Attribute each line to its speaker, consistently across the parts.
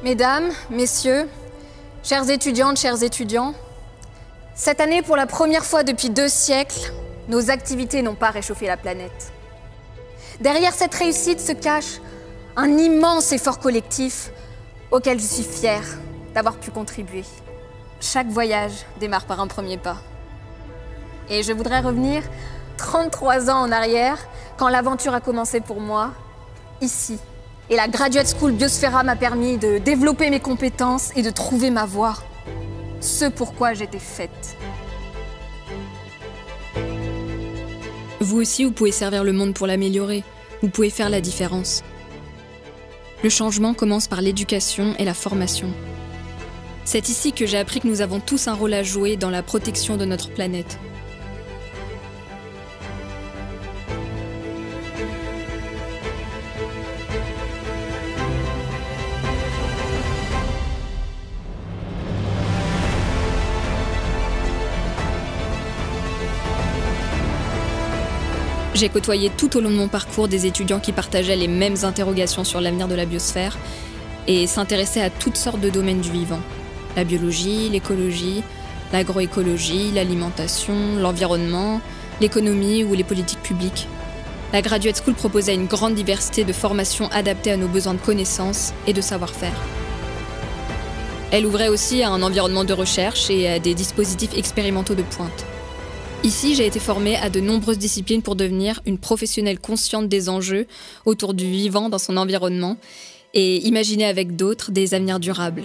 Speaker 1: Mesdames, messieurs, chères étudiantes, chers étudiants, cette année, pour la première fois depuis 2 siècles, nos activités n'ont pas réchauffé la planète. Derrière cette réussite se cache un immense effort collectif auquel je suis fière d'avoir pu contribuer. Chaque voyage démarre par un premier pas. Et je voudrais revenir 33 ans en arrière, quand l'aventure a commencé pour moi, ici. Et la Graduate School Biosfera m'a permis de développer mes compétences et de trouver ma voie. Ce pourquoi j'étais faite.
Speaker 2: Vous aussi, vous pouvez servir le monde pour l'améliorer. Vous pouvez faire la différence. Le changement commence par l'éducation et la formation. C'est ici que j'ai appris que nous avons tous un rôle à jouer dans la protection de notre planète. J'ai côtoyé tout au long de mon parcours des étudiants qui partageaient les mêmes interrogations sur l'avenir de la biosphère et s'intéressaient à toutes sortes de domaines du vivant. La biologie, l'écologie, l'agroécologie, l'alimentation, l'environnement, l'économie ou les politiques publiques. La Graduate School proposait une grande diversité de formations adaptées à nos besoins de connaissances et de savoir-faire. Elle ouvrait aussi à un environnement de recherche et à des dispositifs expérimentaux de pointe. Ici, j'ai été formée à de nombreuses disciplines pour devenir une professionnelle consciente des enjeux autour du vivant dans son environnement et imaginer avec d'autres des avenirs durables.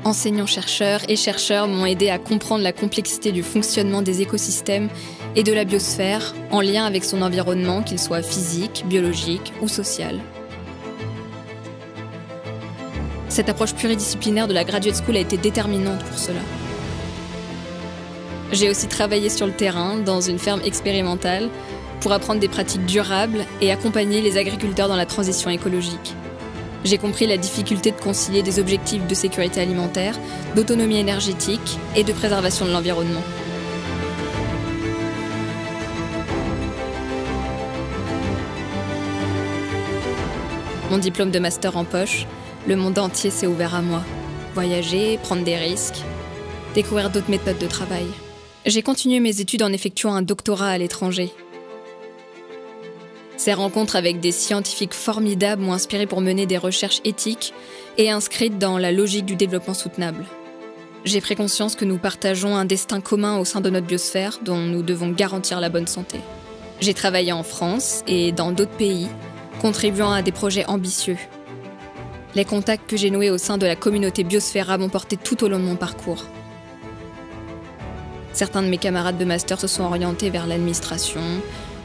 Speaker 2: Enseignants-chercheurs et chercheurs m'ont aidé à comprendre la complexité du fonctionnement des écosystèmes et de la biosphère en lien avec son environnement, qu'il soit physique, biologique ou social. Cette approche pluridisciplinaire de la Graduate School a été déterminante pour cela. J'ai aussi travaillé sur le terrain, dans une ferme expérimentale, pour apprendre des pratiques durables et accompagner les agriculteurs dans la transition écologique. J'ai compris la difficulté de concilier des objectifs de sécurité alimentaire, d'autonomie énergétique et de préservation de l'environnement. Mon diplôme de master en poche, le monde entier s'est ouvert à moi. Voyager, prendre des risques, découvrir d'autres méthodes de travail. J'ai continué mes études en effectuant un doctorat à l'étranger. Ces rencontres avec des scientifiques formidables m'ont inspiré pour mener des recherches éthiques et inscrites dans la logique du développement soutenable. J'ai pris conscience que nous partageons un destin commun au sein de notre biosphère dont nous devons garantir la bonne santé. J'ai travaillé en France et dans d'autres pays, contribuant à des projets ambitieux. Les contacts que j'ai noués au sein de la communauté Biosfera m'ont porté tout au long de mon parcours. Certains de mes camarades de master se sont orientés vers l'administration,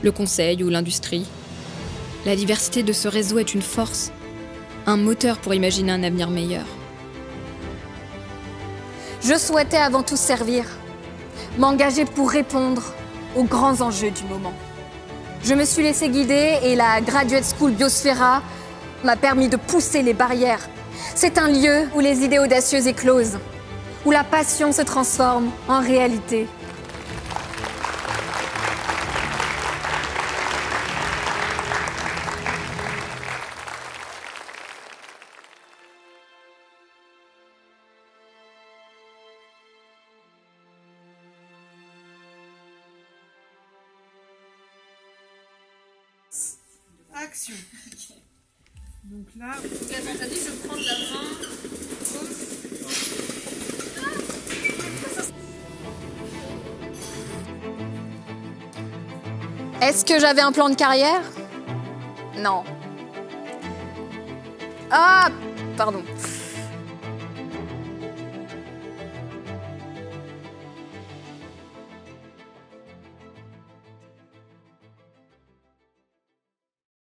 Speaker 2: le conseil ou l'industrie. La diversité de ce réseau est une force, un moteur pour imaginer un avenir meilleur.
Speaker 1: Je souhaitais avant tout servir, m'engager pour répondre aux grands enjeux du moment. Je me suis laissée guider et la Graduate School Biosfera m'a permis de pousser les barrières. C'est un lieu où les idées audacieuses éclosent, où la passion se transforme en réalité.
Speaker 3: Action. Donc là, t'as dit je prends de la main gauche.
Speaker 1: Est-ce que j'avais un plan de carrière? Non. Ah, pardon.